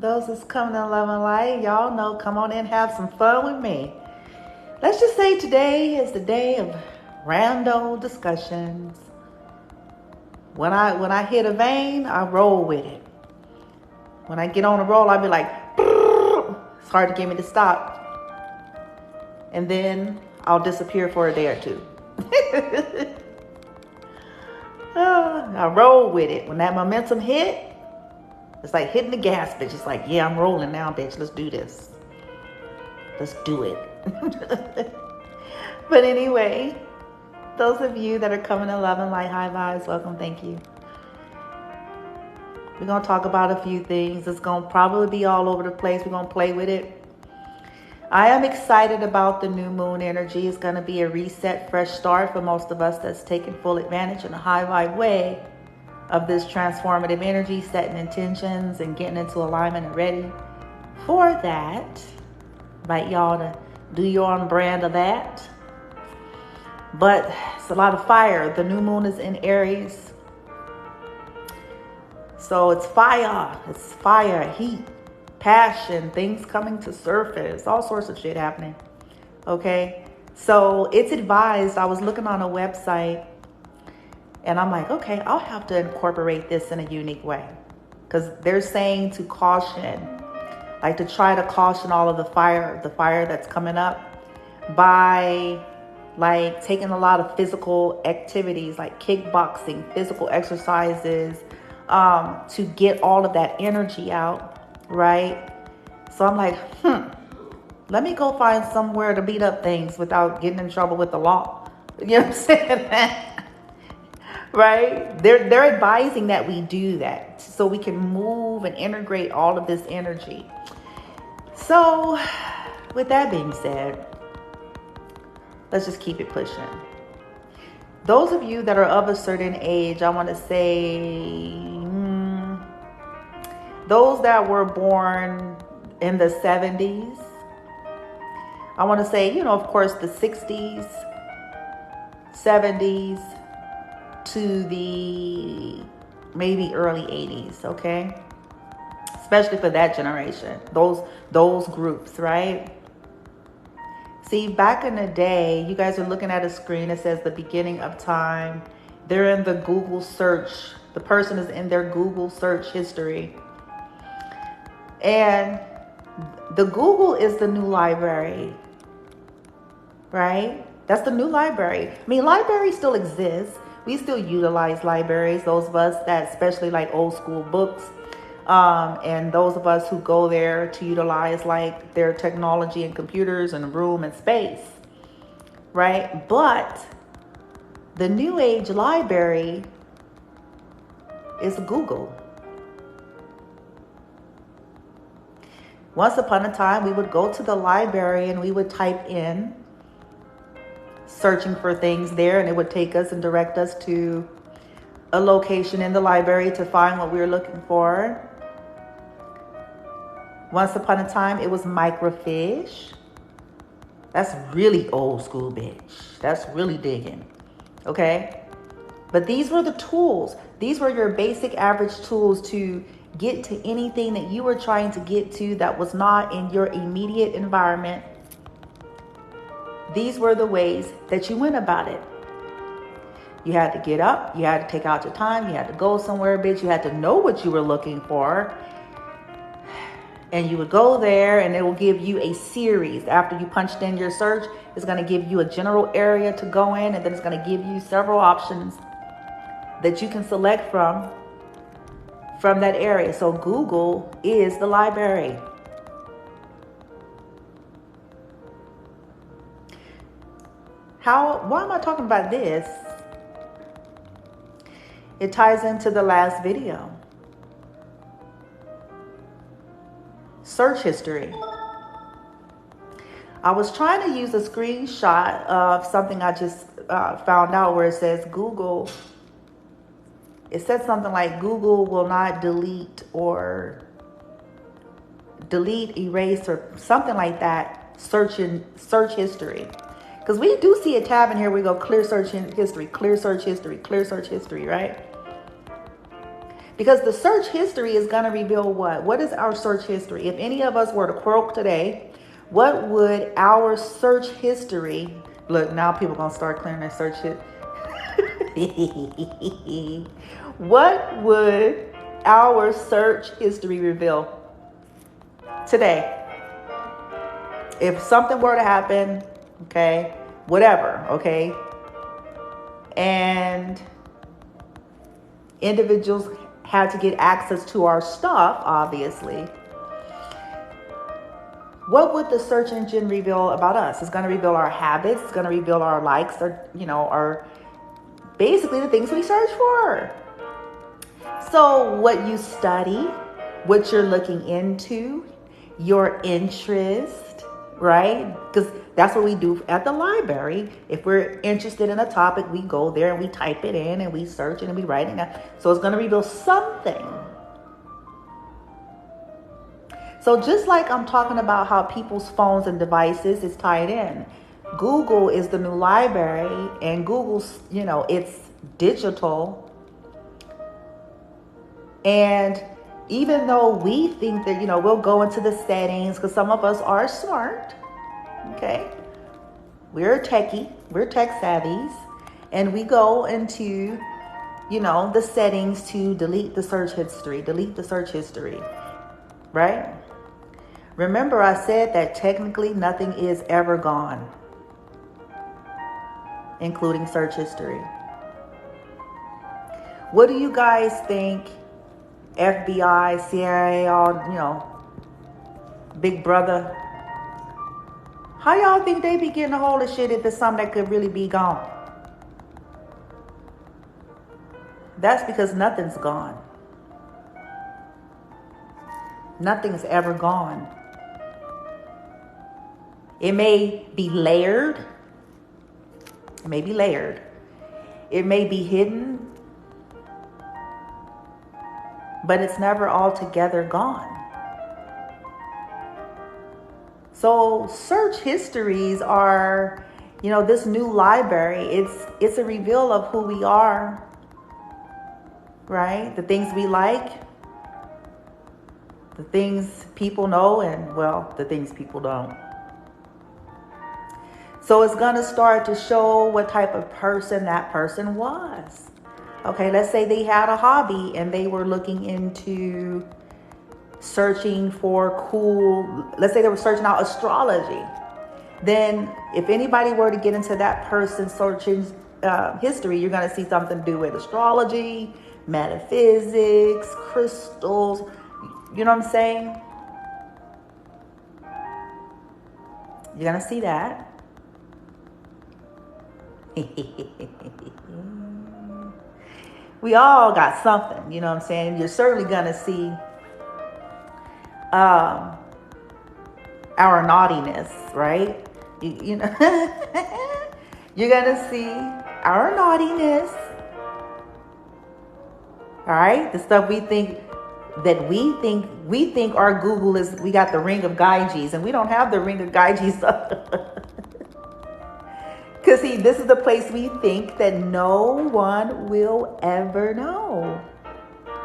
Those that's coming in love and light, y'all know, come on in, have some fun with me. Let's just say today is the day of random discussions. When I hit a vein, I roll with it. When I get on a roll, I'll be like, it's hard to get me to stop. And then I'll disappear for a day or two. I roll with it. When that momentum hit, it's like hitting the gas, bitch. It's like, yeah, I'm rolling now, bitch. Let's do this. Let's do it. But anyway, those of you that are coming to love and light, high vibes, welcome. Thank you. We're going to talk about a few things. It's going to probably be all over the place. We're going to play with it. I am excited about the new moon energy. It's going to be a reset, fresh start for most of us that's taking full advantage in a high vibe way of this transformative energy, setting intentions and getting into alignment and ready for that. Invite y'all to do your own brand of that. But it's a lot of fire. The new moon is in Aries. So it's fire, heat, passion, things coming to surface, all sorts of shit happening. Okay. So it's advised. I was looking on a website and I'm like, okay, I'll have to incorporate this in a unique way. Because they're saying to caution, like to try to caution all of the fire that's coming up by like taking a lot of physical activities like kickboxing, physical exercises, to get all of that energy out, right? So I'm like, let me go find somewhere to beat up things without getting in trouble with the law. You know what I'm saying? Right? They're advising that we do that so we can move and integrate all of this energy. So with that being said, let's just keep it pushing. Those of you that are of a certain age, I want to say those that were born in the 70s, I want to say, of course, the 60s, 70s to the maybe early 80s, okay? Especially for that generation, those groups, right? See, back in the day, you guys are looking at a screen that says the beginning of time. They're in the Google search. The person is in their Google search history. And the Google is the new library, right? That's the new library. I mean, libraries still exist. We still utilize libraries, those of us that especially like old school books. And those of us who go there to utilize like their technology and computers and room and space, right? But the new age library is Google. Once upon a time, we would go to the library and we would type in searching for things there, and it would take us and direct us to a location in the library to find what we were looking for. Once upon a time, it was microfiche. That's really old school, bitch. That's really digging. Okay? But these were the tools. These were your basic average tools to get to anything that you were trying to get to that was not in your immediate environment. These were the ways that you went about it. You had to get up. You had to take out your time. You had to go somewhere, bitch. You had to know what you were looking for. And you would go there and it will give you a series. After you punched in your search, it's going to give you a general area to go in. And then it's going to give you several options that you can select from that area. So Google is the library. Why am I talking about this? It ties into the last video. Search history. I was trying to use a screenshot of something I just found out where it says Google. It said something like Google will not delete, erase, or something like that. Search history. Because we do see a tab in here. We go clear search history, clear search history, clear search history, right? Because the search history is going to reveal what? What is our search history? If any of us were to croak today, what would our search history... Look, now people are going to start clearing their search history. What would our search history reveal today? If something were to happen, okay, whatever, okay, and individuals had to get access to our stuff, obviously, what would the search engine reveal about us? It's going to reveal our habits. It's going to reveal our likes, or, our basically the things we search for. So what you study, what you're looking into, your interest, right? Because that's what we do at the library. If we're interested in a topic, we go there and we type it in and we search it and we write it down. So it's going to reveal something. So just like I'm talking about how people's phones and devices is tied in, Google is the new library, and Google's, it's digital. And even though we think that, we'll go into the settings, because some of us are smart, okay? We're techie, we're tech savvies, and we go into, the settings to delete the search history, right? Remember, I said that technically nothing is ever gone, including search history. What do you guys think FBI, CIA, all, Big Brother, how y'all think they be getting a hold of shit if it's something that could really be gone? That's because nothing's gone. Nothing's ever gone. It may be layered. It may be layered. It may be hidden. But it's never altogether gone. So search histories are, this new library. It's a reveal of who we are, right? The things we like, the things people know, and the things people don't. So it's going to start to show what type of person that person was. Okay, let's say they had a hobby and they were looking into searching for let's say they were searching out astrology. Then if anybody were to get into that person's searching history, you're going to see something to do with astrology, metaphysics, crystals. You know what I'm saying? You're going to see that. We all got something, you know what I'm saying? You're certainly going to see our naughtiness, right? You know, you're going to see our naughtiness, all right? The stuff we think our Google is, we got the ring of Gyges, and we don't have the ring of Gyges. Because see, this is the place we think that no one will ever know,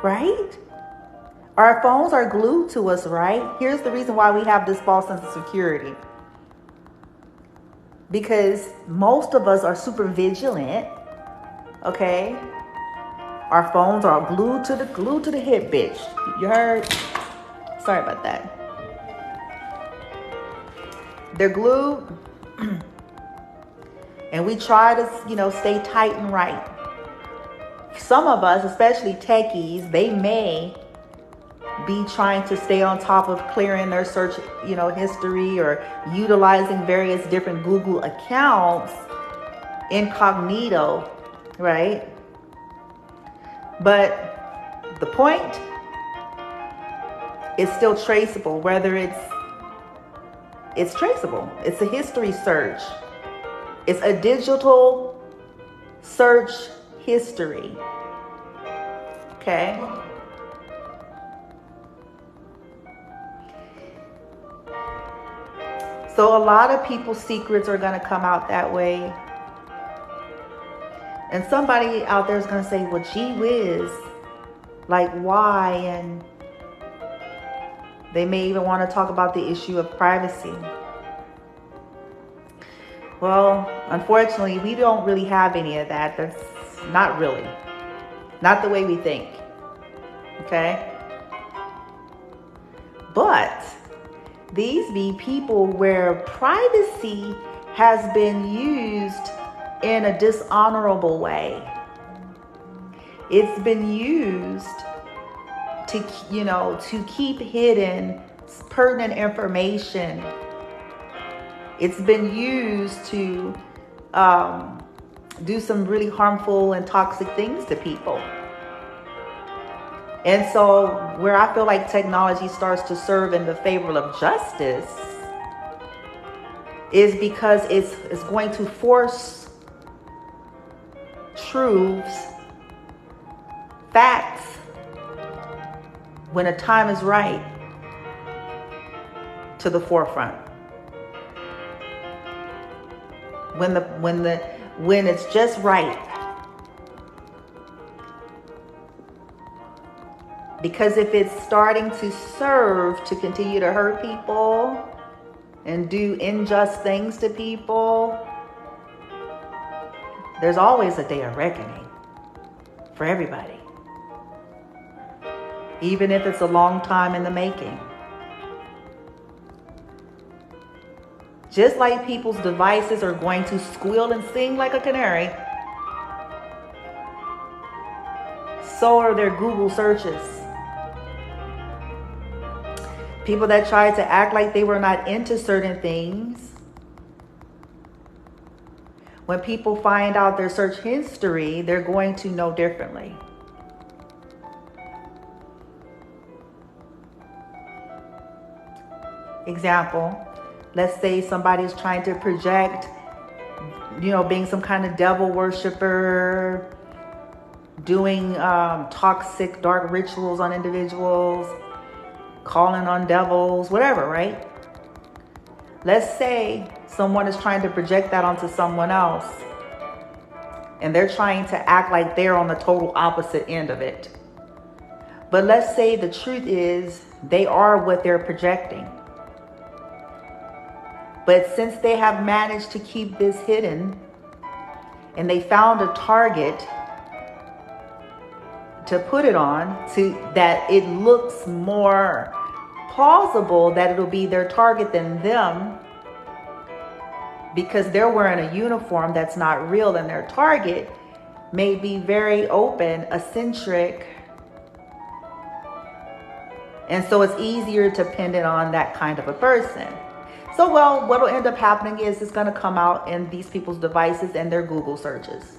right? Our phones are glued to us, right? Here's the reason why we have this false sense of security. Because most of us are super vigilant, okay? Our phones are glued to the hip, bitch. You heard? Sorry about that. They're glued. And we try to, stay tight and right. Some of us, especially techies, they may be trying to stay on top of clearing their search, history, or utilizing various different Google accounts incognito, right? But the point is still traceable, whether it's traceable. It's a history search. It's a digital search history. Okay? So a lot of people's secrets are going to come out that way. And somebody out there is going to say, well, gee whiz, Like why? And they may even want to talk about the issue of privacy. Well, unfortunately, we don't really have any of that. That's not really. Not the way we think. Okay? But these be people where privacy has been used in a dishonorable way. It's been used to, to keep hidden pertinent information. It's been used to do some really harmful and toxic things to people. And so where I feel like technology starts to serve in the favor of justice is because it's going to force truths, facts, when a time is right, to the forefront. When it's just right. Because if it's starting to serve to continue to hurt people and do unjust things to people, there's always a day of reckoning for everybody. Even if it's a long time in the making. Just like people's devices are going to squeal and sing like a canary, so are their Google searches. People that tried to act like they were not into certain things, when people find out their search history, they're going to know differently. Example, let's say somebody's trying to project, being some kind of devil worshiper, doing toxic, dark rituals on individuals, calling on devils, whatever, right? Let's say someone is trying to project that onto someone else, and they're trying to act like they're on the total opposite end of it. But let's say the truth is they are what they're projecting. But since they have managed to keep this hidden, and they found a target to put it on, that it looks more plausible that it'll be their target than them, because they're wearing a uniform that's not real, and their target may be very open, eccentric, and so it's easier to pin it on that kind of a person. So, well, what will end up happening is it's going to come out in these people's devices and their Google searches.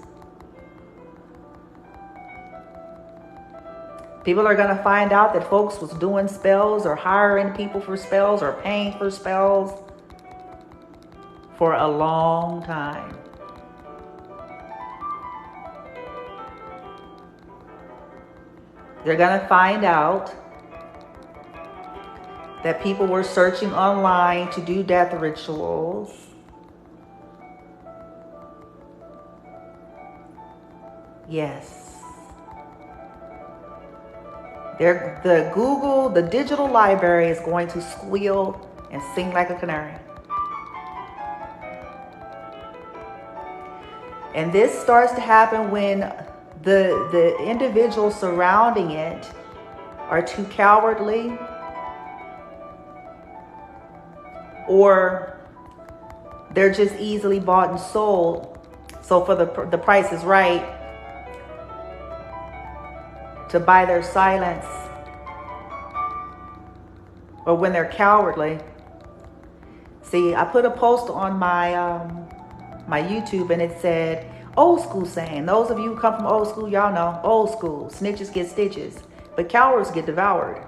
People are going to find out that folks was doing spells or hiring people for spells or paying for spells for a long time. They're going to find out that people were searching online to do death rituals. Yes. The digital library is going to squeal and sing like a canary. And this starts to happen when the individuals surrounding it are too cowardly, or they're just easily bought and sold. So for the price is right, to buy their silence, or when they're cowardly. See, I put a post on my my YouTube, and it said, old school saying. Those of you who come from old school, y'all know, old school, snitches get stitches, but cowards get devoured.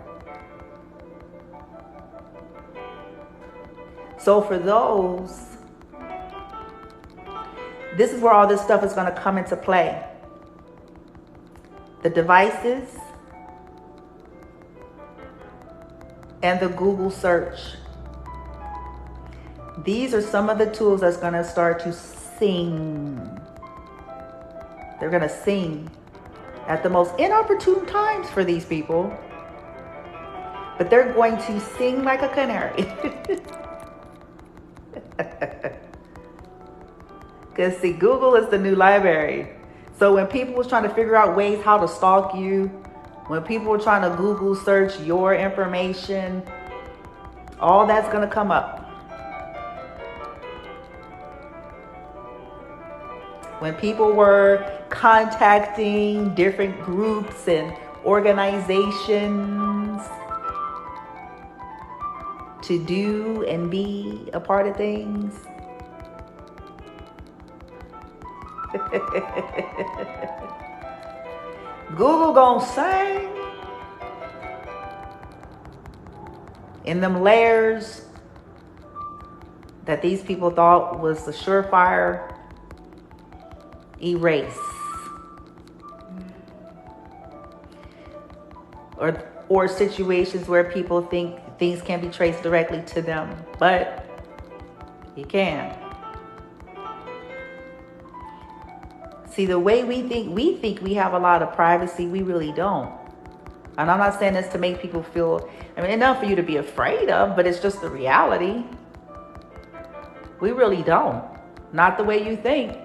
So for those, this is where all this stuff is going to come into play. The devices and the Google search. These are some of the tools that's going to start to sing. They're going to sing. at the most inopportune times for these people. But they're going to sing like a canary. Because see, Google is the new library. So when people was trying to figure out ways how to stalk you, when people were trying to Google search your information, all that's going to come up. When people were contacting different groups and organizations to do and be a part of things. Google gonna sing in them layers that these people thought was the surefire erase. Or situations where people think things can be traced directly to them, but you can. See, the way we think we have a lot of privacy, we really don't. And I'm not saying this to make people feel, I mean, enough for you to be afraid of, but it's just the reality. We really don't. Not the way you think.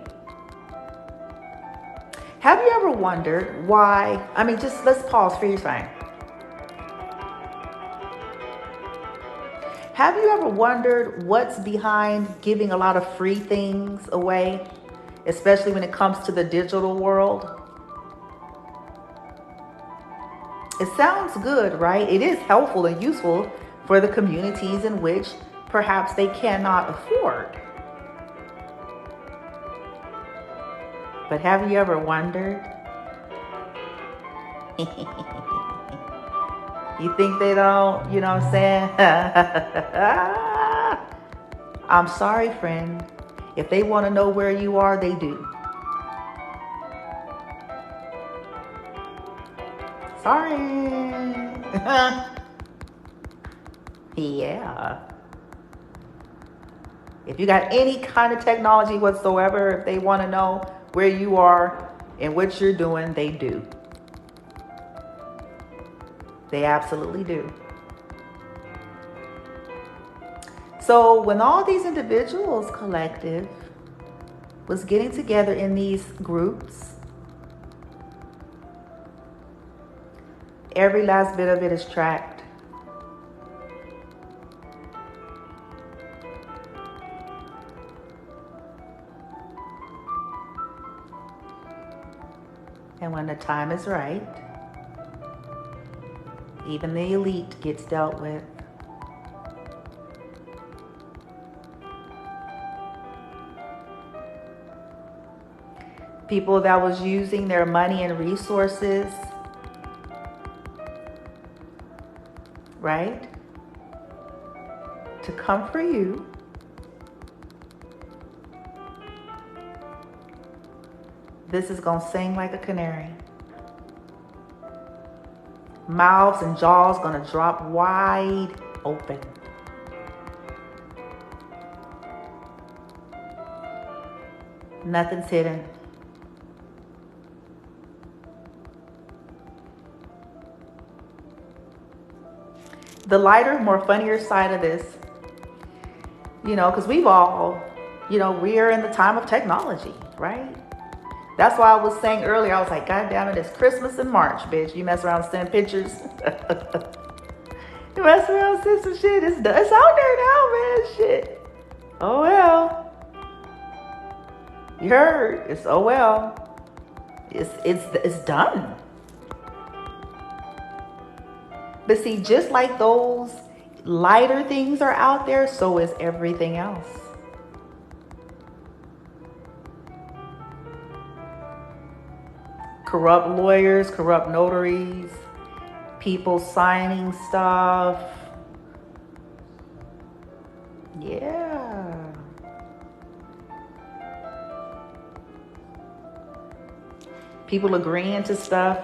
Have you ever wondered why, I mean, just let's pause for your time. Have you ever wondered what's behind giving a lot of free things away, especially when it comes to the digital world? It sounds good, right? It is helpful and useful for the communities in which perhaps they cannot afford. But have you ever wondered? You think they don't, you know what I'm saying? I'm sorry, friend. If they want to know where you are, they do. Sorry. Yeah. If you got any kind of technology whatsoever, if they want to know where you are and what you're doing, they do. They absolutely do. So when all these individuals collective was getting together in these groups, every last bit of it is tracked. And when the time is right, even the elite gets dealt with. People that was using their money and resources, right, to come for you, this is gonna sing like a canary. Mouths and jaws gonna drop wide open. Nothing's hidden. The lighter, more funnier side of this, you know, because we've all, you know, we're in the time of technology, right? That's why I was saying earlier, I was like, God damn it, it's Christmas in March, bitch. You mess around, send pictures. You mess around, send some shit. It's out there now, man. Shit. Oh, well. You heard. It's oh, well. It's done. But see, just like those lighter things are out there, so is everything else. Corrupt lawyers, corrupt notaries, people signing stuff. Yeah. People agreeing to stuff.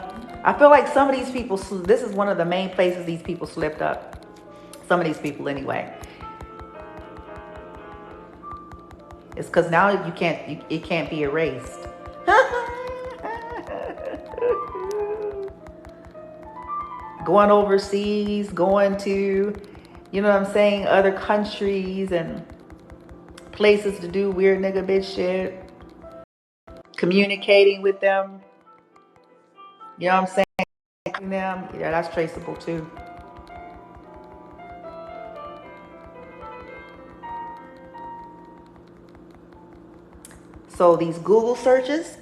I feel like some of these people, this is one of the main places these people slipped up. Some of these people anyway. It's because now it can't be erased. going overseas, going to, you know what I'm saying, other countries and places to do weird nigga bitch shit, communicating with them, you know what I'm saying, them, yeah, that's traceable too. So these Google searches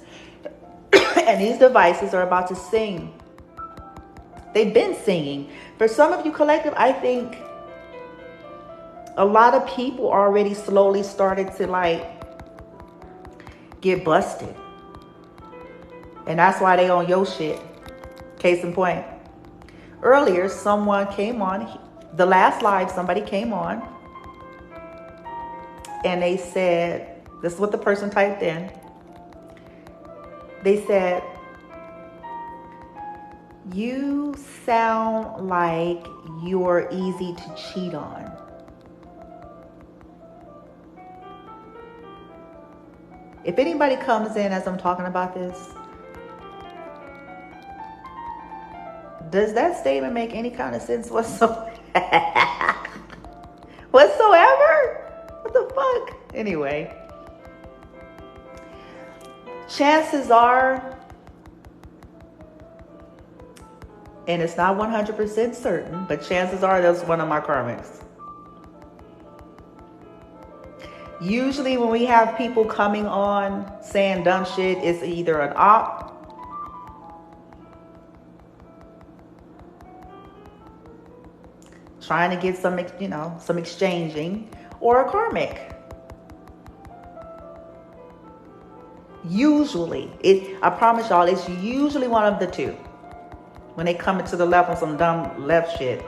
and these devices are about to sing. They've been singing. For some of you collective, I think a lot of people already slowly started to like get busted. And that's why they on your shit. Case in point. Earlier, someone came on, the last live, somebody came on and they said, this is what the person typed in. They said, you sound like you're easy to cheat on. If anybody comes in as I'm talking about this, does that statement make any kind of sense whatsoever? Whatsoever? What the fuck? Anyway, chances are, and it's not 100% certain, but chances are that's one of my karmics. Usually when we have people coming on saying dumb shit, it's either an op, trying to get some, you know, some exchanging, or a karmic. Usually, I promise y'all, it's usually one of the two. When they come into the left on some dumb left shit.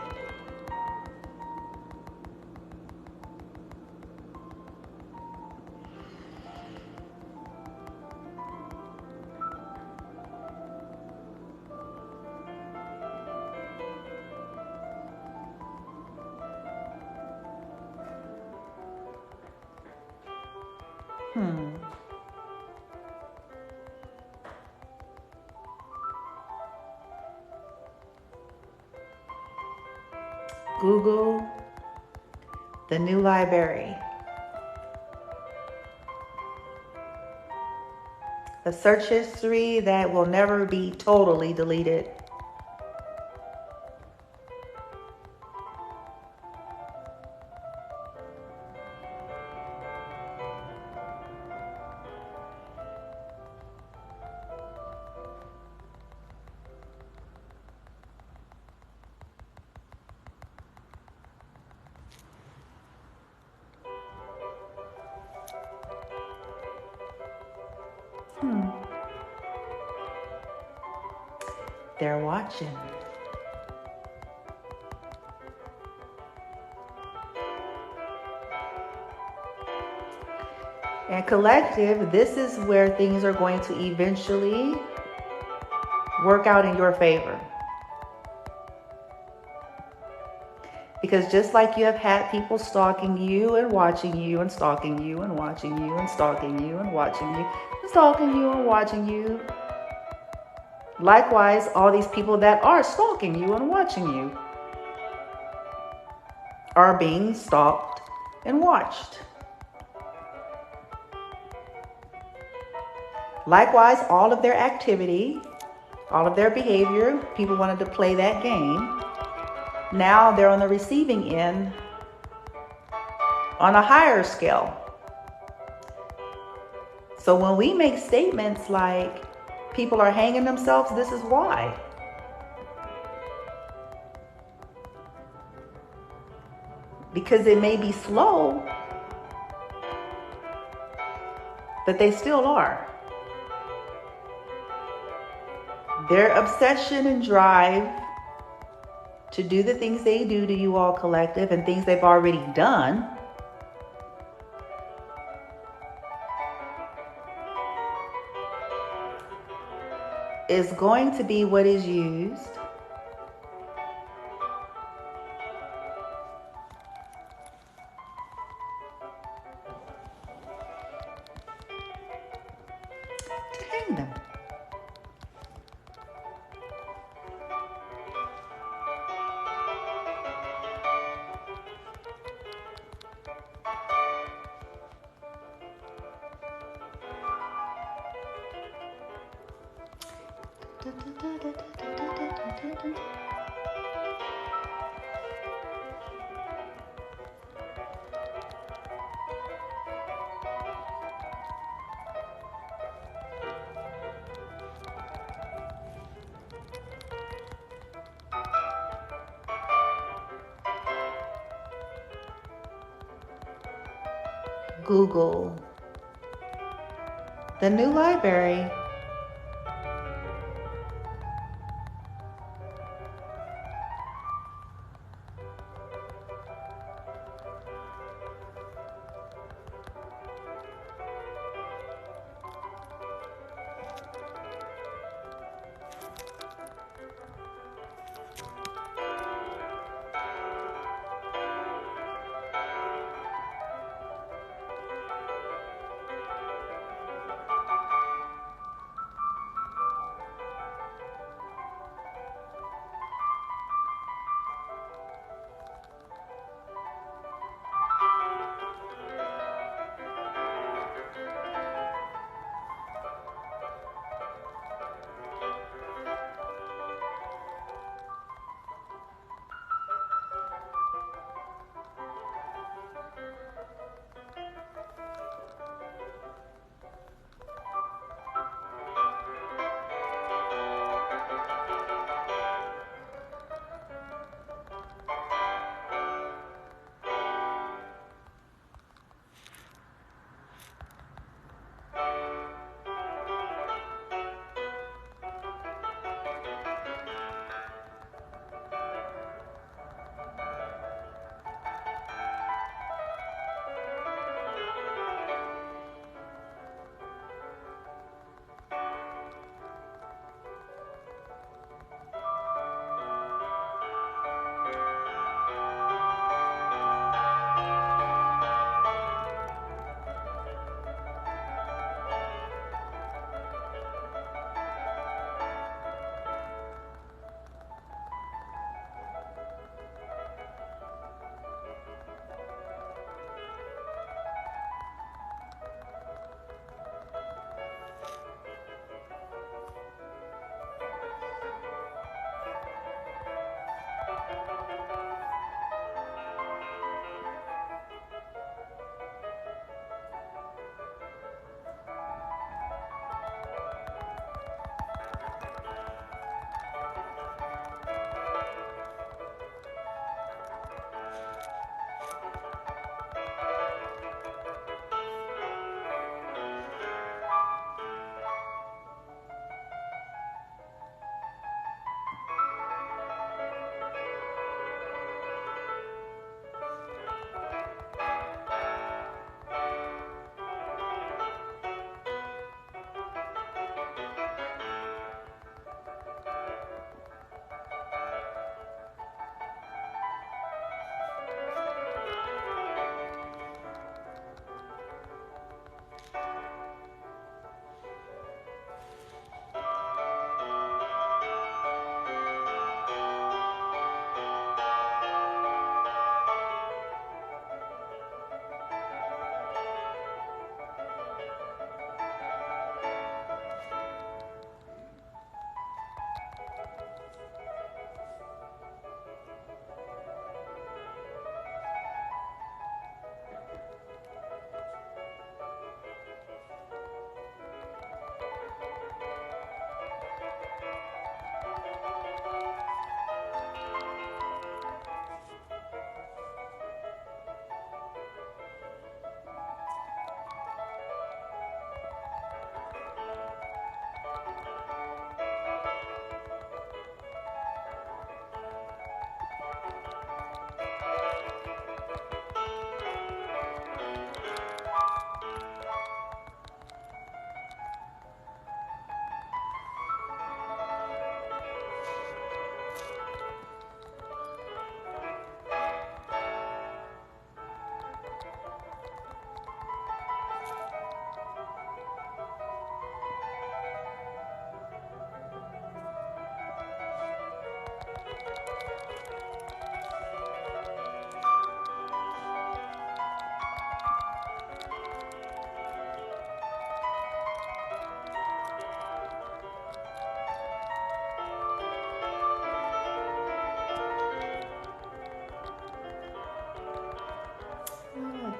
Google the new library. A search history that will never be totally deleted. They're watching. And collective, this is where things are going to eventually work out in your favor. Because just like you have had people stalking you and watching you and stalking you and watching you and stalking you and watching you and stalking you and watching you, likewise, all these people that are stalking you and watching you are being stalked and watched. Likewise, all of their activity, all of their behavior, people wanted to play that game. Now they're on the receiving end on a higher scale. So when we make statements like people are hanging themselves, this is why. Because it may be slow, but they still are. Their obsession and drive to do the things they do to you all collective and things they've already done is going to be what is used to hang them. Google the new library.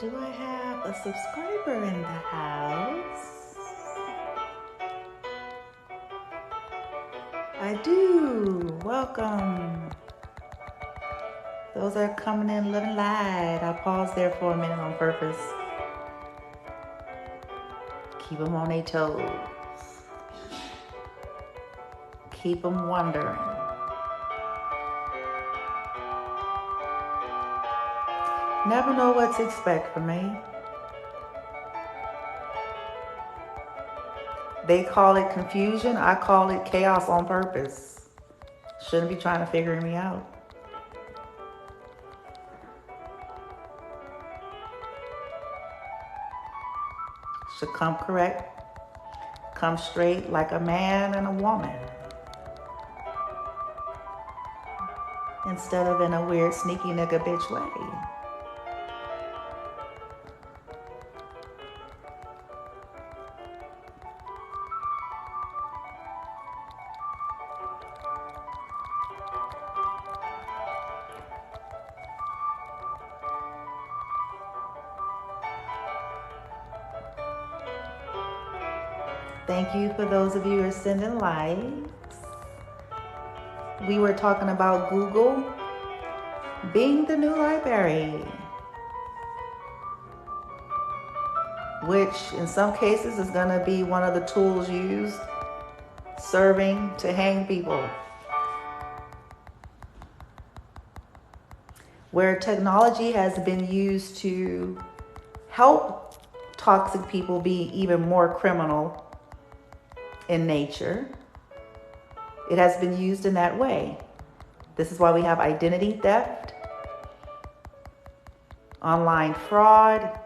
Do I have a subscriber in the house? I do. Welcome. Those are coming in living light. I paused there for a minute on purpose. Keep them on their toes. Keep them wondering. Never know what to expect from me. They call it confusion. I call it chaos on purpose. Shouldn't be trying to figure me out. Should come correct. Come straight like a man and a woman. Instead of in a weird, sneaky nigga bitch way. Thank you for those of you who are sending likes. We were talking about Google being the new library, which in some cases is going to be one of the tools used serving to hang people. Where technology has been used to help toxic people be even more criminal in nature, it has been used in that way. This is why we have identity theft, online fraud,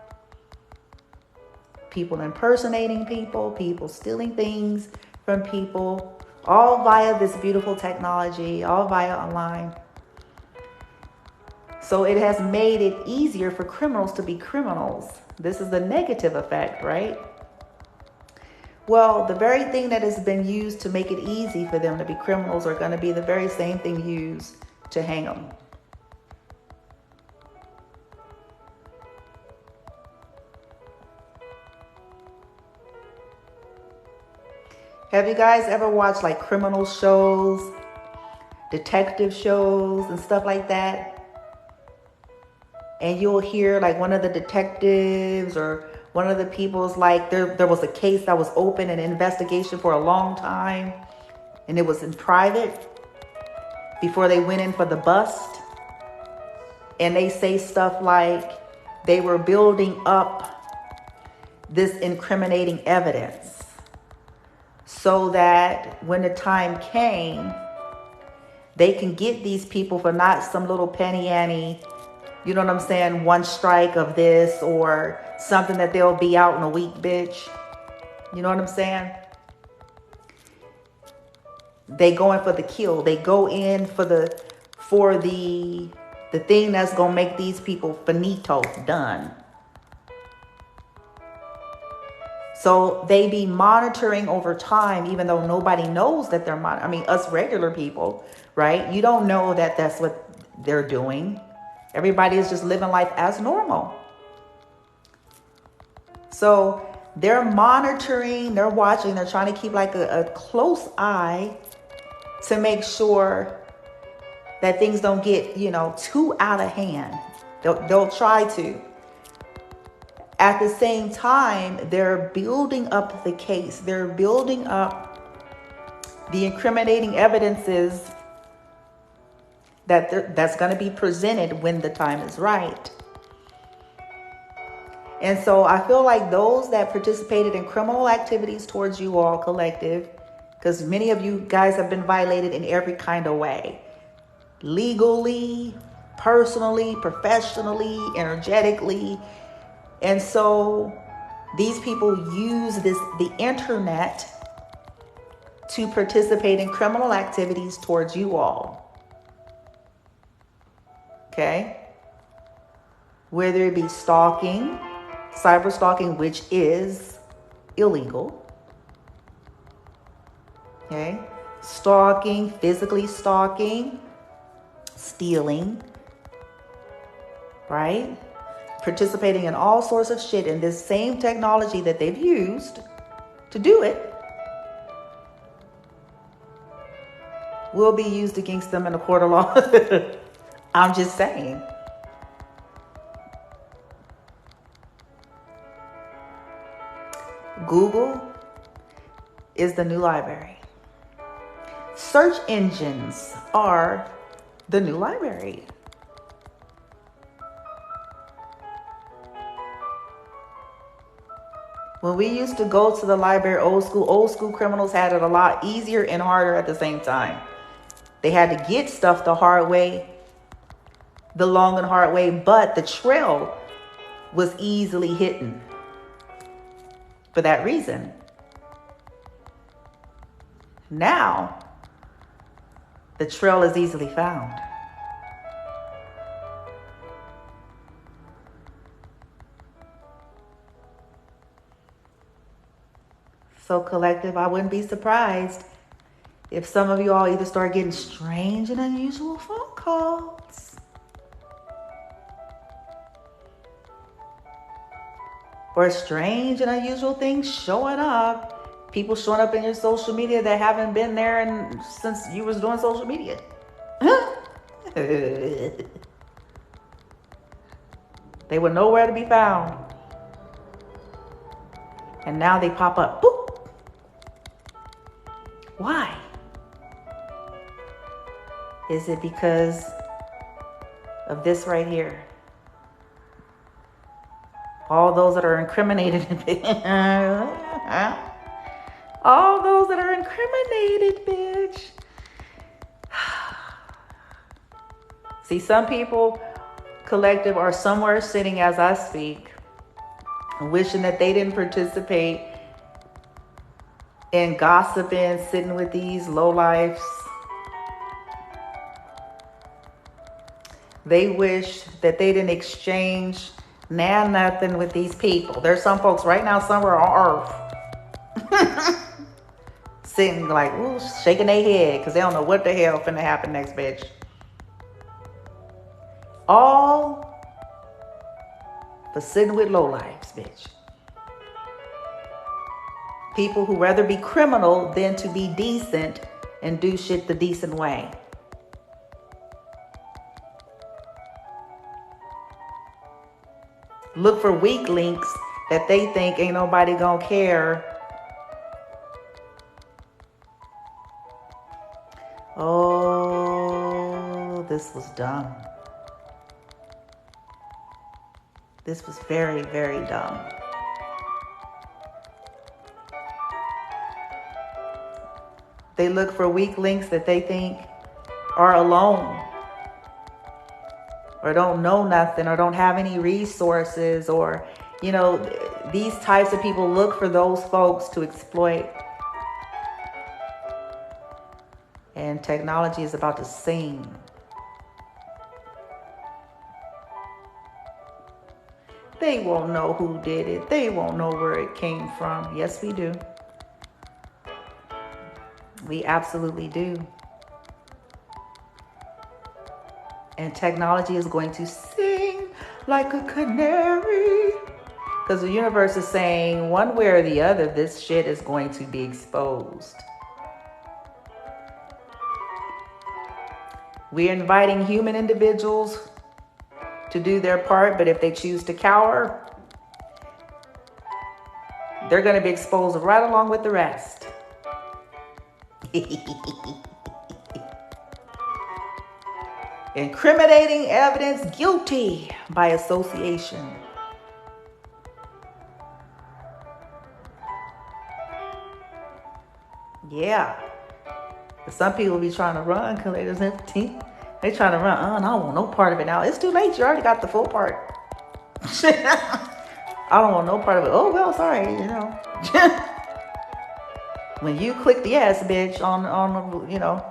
people impersonating people, people stealing things from people, all via this beautiful technology, all via online. So it has made it easier for criminals to be criminals. This is the negative effect, right? Well, the very thing that has been used to make it easy for them to be criminals are going to be the very same thing used to hang them. Have you guys ever watched like criminal shows, detective shows and stuff like that? And you'll hear like one of the detectives or one of the people's like, there was a case that was open, an investigation for a long time, and it was in private before they went in for the bust. And they say stuff like they were building up this incriminating evidence so that when the time came, they can get these people for not some little penny ante, you know what I'm saying, one strike of this or something that they'll be out in a week, bitch. You know what I'm saying? They go in for the kill. They go in for the thing that's gonna make these people finito, done. So they be monitoring over time, even though nobody knows that they're monitoring. I mean, us regular people, right? You don't know that that's what they're doing. Everybody is just living life as normal. So they're monitoring, they're watching, they're trying to keep like a close eye to make sure that things don't get, you know, too out of hand. They'll try to. At the same time, they're building up the case. They're building up the incriminating evidences that's going to be presented when the time is right. And so I feel like those that participated in criminal activities towards you all collective, because many of you guys have been violated in every kind of way, legally, personally, professionally, energetically. And so these people use the internet to participate in criminal activities towards you all. Okay? Whether it be stalking, cyber stalking, which is illegal. Okay? Stalking, physically stalking, stealing, right? participating in all sorts of shit, and this same technology that they've used to do it will be used against them in a court of law. I'm just saying. Google is the new library. Search engines are the new library. When we used to go to the library, old school criminals had it a lot easier and harder at the same time. They had to get stuff the hard way, the long and hard way, but the trail was easily hidden for that reason. Now, the trail is easily found. So collective, I wouldn't be surprised if some of you all either start getting strange and unusual phone calls, or strange and unusual things showing up. People showing up in your social media that haven't been there since you was doing social media. They were nowhere to be found. And now they pop up. Boop. Why? Is it because of this right here? All those that are incriminated. All those that are incriminated, bitch. See, some people, collective, are somewhere sitting as I speak, wishing that they didn't participate in gossiping, sitting with these lowlifes. They wish that they didn't exchange nothing with these people. There's some folks right now somewhere on earth sitting like, ooh, shaking their head because they don't know what the hell finna happen next, bitch. All for sitting with lowlifes, bitch. People who rather be criminal than to be decent and do shit the decent way. Look for weak links that they think ain't nobody gonna care. Oh, this was dumb. This was very, very dumb. They look for weak links that they think are alone, or don't know nothing, or don't have any resources, or, you know, these types of people look for those folks to exploit. And technology is about to sing. They won't know who did it. They won't know where it came from. Yes, we do. We absolutely do. And technology is going to sing like a canary. Because the universe is saying one way or the other, this shit is going to be exposed. We're inviting human individuals to do their part, but if they choose to cower, they're going to be exposed right along with the rest. Incriminating evidence, guilty by association. Yeah. Some people be trying to run because they just have teeth. They trying to run. I don't want no part of it now. It's too late. You already got the full part. I don't want no part of it. Oh, well, sorry, you know. When you click the yes, bitch, on you know,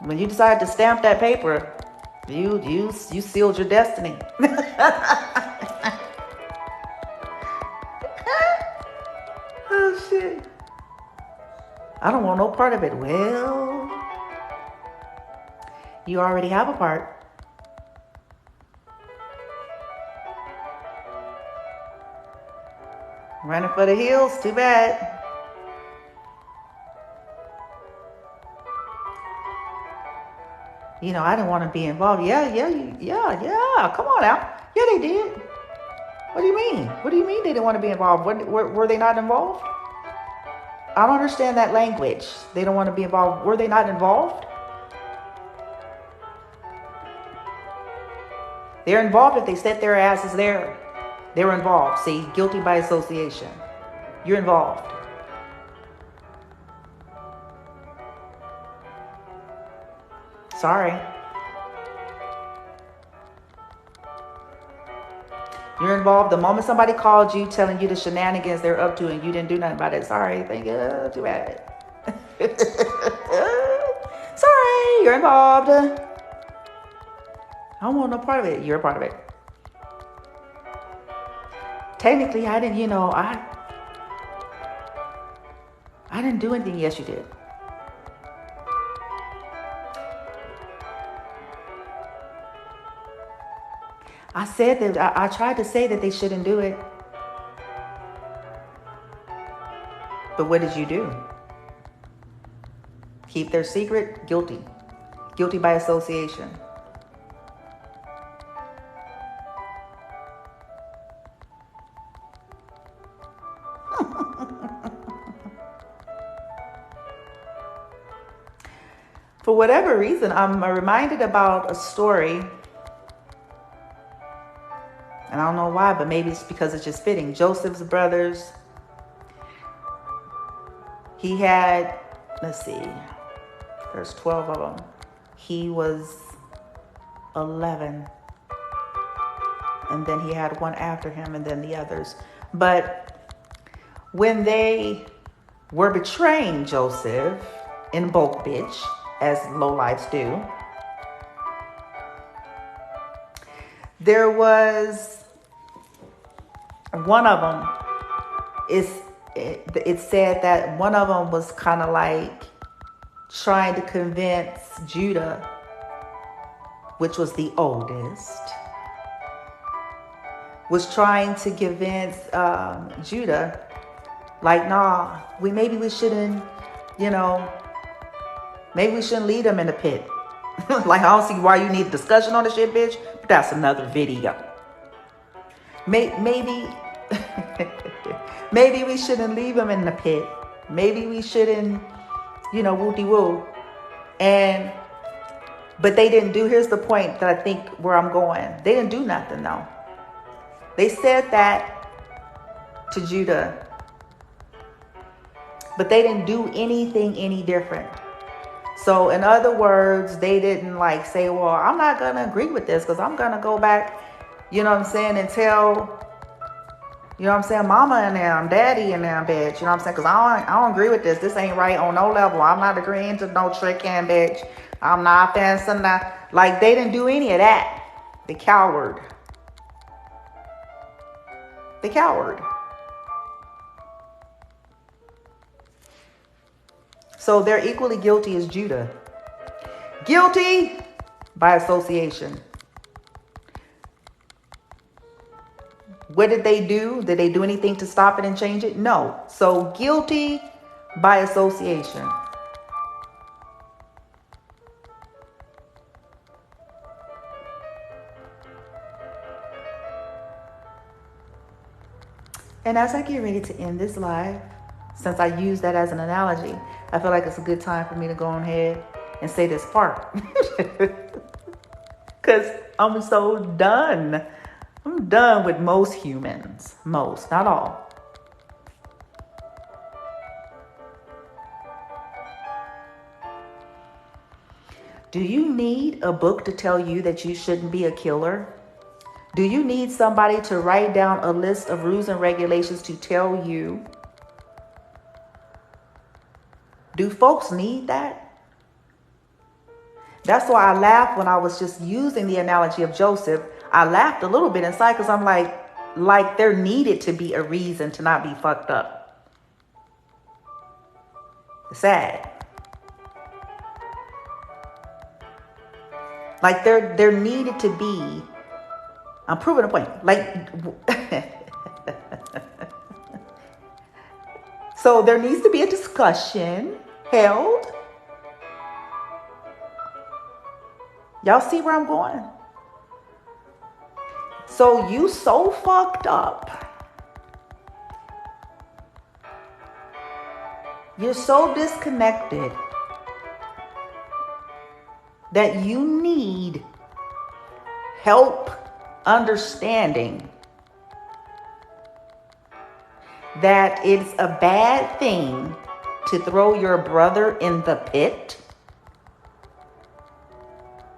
when you decide to stamp that paper, you sealed your destiny. Oh, shit. I don't want no part of it. Well, you already have a part. Running for the hills, too bad. You know, I didn't want to be involved. Yeah. Come on out. Yeah, they did. What do you mean? What do you mean they didn't want to be involved? Were they not involved? I don't understand that language. They don't want to be involved. Were they not involved? They're involved if they set their asses there. They're involved. See, guilty by association. You're involved. Sorry. You're involved the moment somebody called you telling you the shenanigans they're up to and you didn't do nothing about it. Sorry. Thank you. Too bad. Sorry. You're involved. I don't want no part of it. You're a part of it. Technically, I didn't, I didn't do anything. Yes, you did. I said that I tried to say that they shouldn't do it. But what did you do? Keep their secret? Guilty. Guilty by association. For whatever reason, I'm reminded about a story. And I don't know why, but maybe it's because it's just fitting. Joseph's brothers. He had, let's see, there's 12 of them. He was 11. And then he had one after him and then the others. But when they were betraying Joseph in bulk, bitch, as lowlifes do, there was one of them, it said that one of them was kind of like trying to convince Judah, which was the oldest, was trying to convince Judah, like, nah, maybe we shouldn't lead them in the pit. Like, I don't see why you need a discussion on the shit, bitch. But that's another video. Maybe we shouldn't leave them in the pit. Maybe we shouldn't, woo-de-woo. But they didn't do, here's the point that I think where I'm going. They didn't do nothing, though. They said that to Judah. But they didn't do anything any different. So in other words, they didn't like say, well, I'm not going to agree with this because I'm going to go back, and tell, mama and them, daddy and them, bitch, because I don't agree with this. This ain't right on no level. I'm not agreeing to no tricking, bitch. I'm not fencing that. Like, they didn't do any of that. The coward. So they're equally guilty as Judah. Guilty by association. What did they do? Did they do anything to stop it and change it? No. So guilty by association. And as I get ready to end this live, since I use that as an analogy, I feel like it's a good time for me to go ahead and say this part. Because I'm so done. I'm done with most humans. Most, not all. Do you need a book to tell you that you shouldn't be a killer? Do you need somebody to write down a list of rules and regulations to tell you? Do folks need that? That's why I laughed when I was just using the analogy of Joseph. I laughed a little bit inside because I'm like there needed to be a reason to not be fucked up. It's sad. Like there needed to be, I'm proving a point. Like, So there needs to be a discussion held. Y'all see where I'm going? So you so fucked up. You're so disconnected that you need help understanding that it's a bad thing to throw your brother in the pit.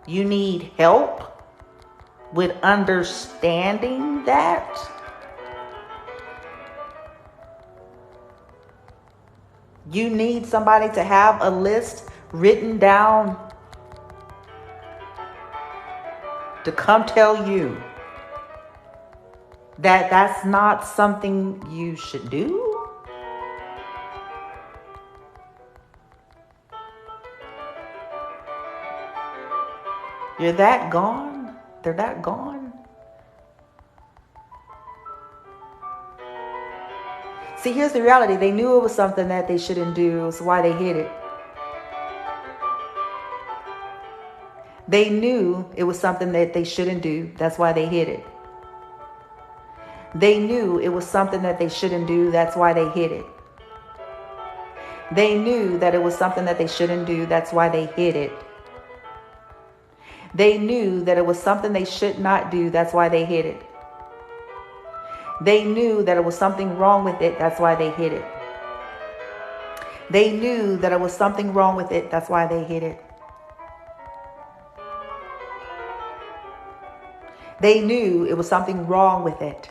You need help with understanding that. You need somebody to have a list written down to come tell you that that's not something you should do. You're that gone. They're that gone. See, here's the reality. They knew it was something that they shouldn't do. It's why they hid it. They knew it was something that they shouldn't do. That's why they hid it. They knew it was something that they shouldn't do. That's why they hid it. They knew that it was something that they shouldn't do. That's why they hid it. They knew that it was something they should not do. That's why they hid it. They knew that it was something wrong with it. That's why they hid it. They knew that it was something wrong with it. That's why they hid it. They knew it was something wrong with it.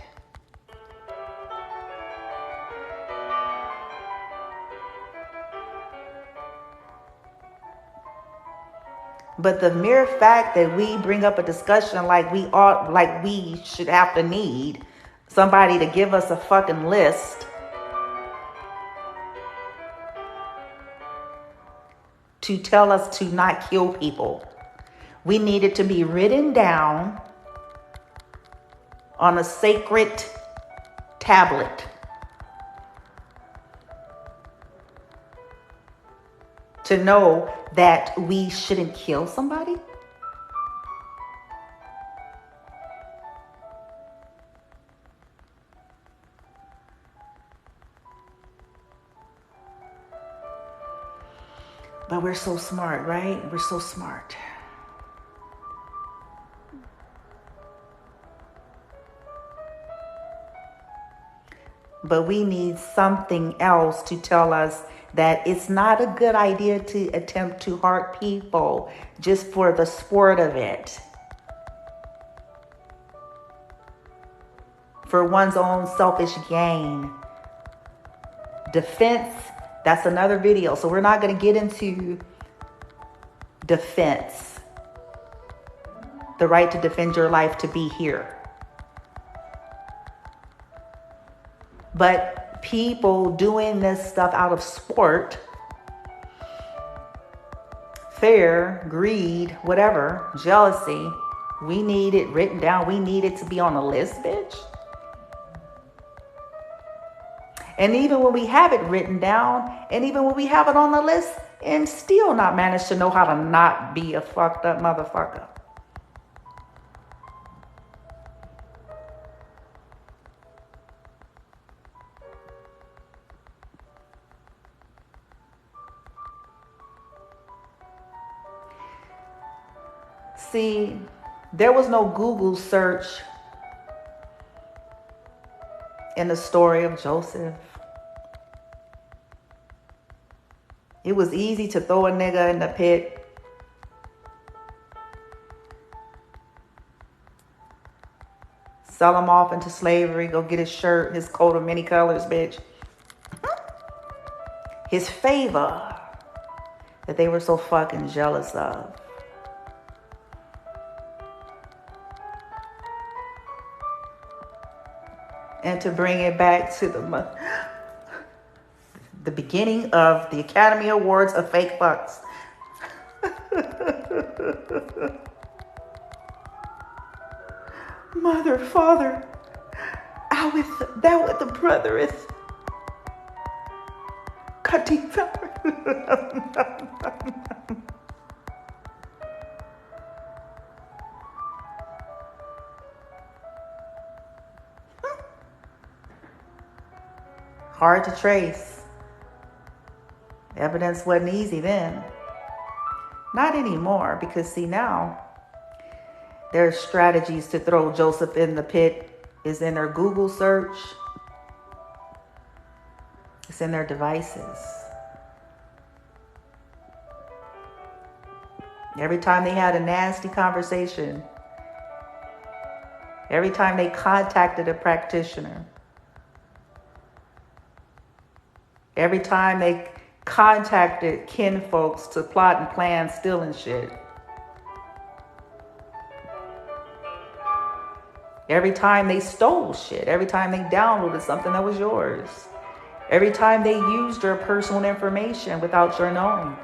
But the mere fact that we bring up a discussion like we should have to need somebody to give us a fucking list to tell us to not kill people. We need it to be written down on a sacred tablet to know that we shouldn't kill somebody. But we're so smart, right? We're so smart. But we need something else to tell us that it's not a good idea to attempt to hurt people just for the sport of it. For one's own selfish gain. Defense, that's another video. So we're not going to get into defense. The right to defend your life, to be here. But people doing this stuff out of sport, fear, greed, whatever, jealousy, we need it written down. We need it to be on a list, bitch. And even when we have it written down, and even when we have it on the list, and still not manage to know how to not be a fucked up motherfucker. See, there was no Google search in the story of Joseph. It was easy to throw a nigga in the pit. Sell him off into slavery. Go get his shirt, his coat of many colors, bitch. His favor that they were so fucking jealous of. And to bring it back to the beginning of the Academy Awards of fake fucks. Mother, father, thou with the brothereth. cut teeth. Hard to trace. Evidence wasn't easy then. Not anymore, because see now, there's strategies to throw Joseph in the pit. Is in their Google search. It's in their devices. Every time they had a nasty conversation, every time they contacted a practitioner, every time they contacted kin folks to plot and plan stealing shit, every time they stole shit, every time they downloaded something that was yours, every time they used your personal information without your knowing.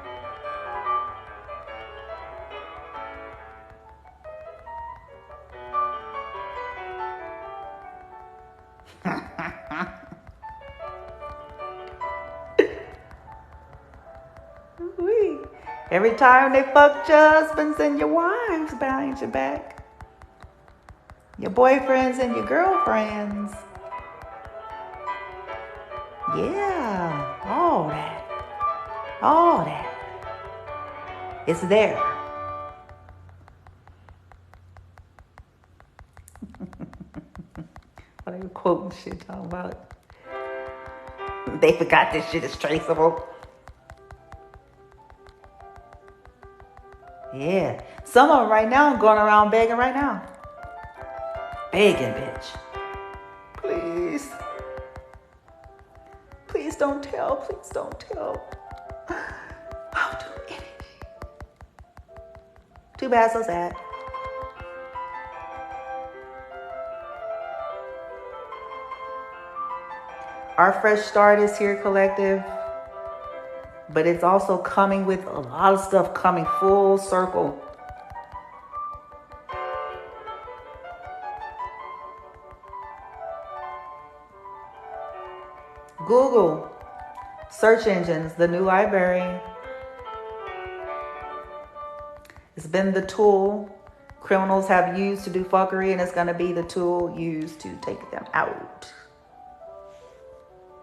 Every time they fucked your husbands and your wives behind your back, your boyfriends and your girlfriends. Yeah, all that. It's there. What are you quoting shit talking about? They forgot this shit is traceable. Yeah. Some of them right now going around begging right now. Begging, bitch. Please. Please don't tell. Please don't tell. I'll do anything. Too bad, so sad. Our fresh start is here, collective. But it's also coming with a lot of stuff coming full circle. Google, search engines, the new library. It's been the tool criminals have used to do fuckery, and it's going to be the tool used to take them out.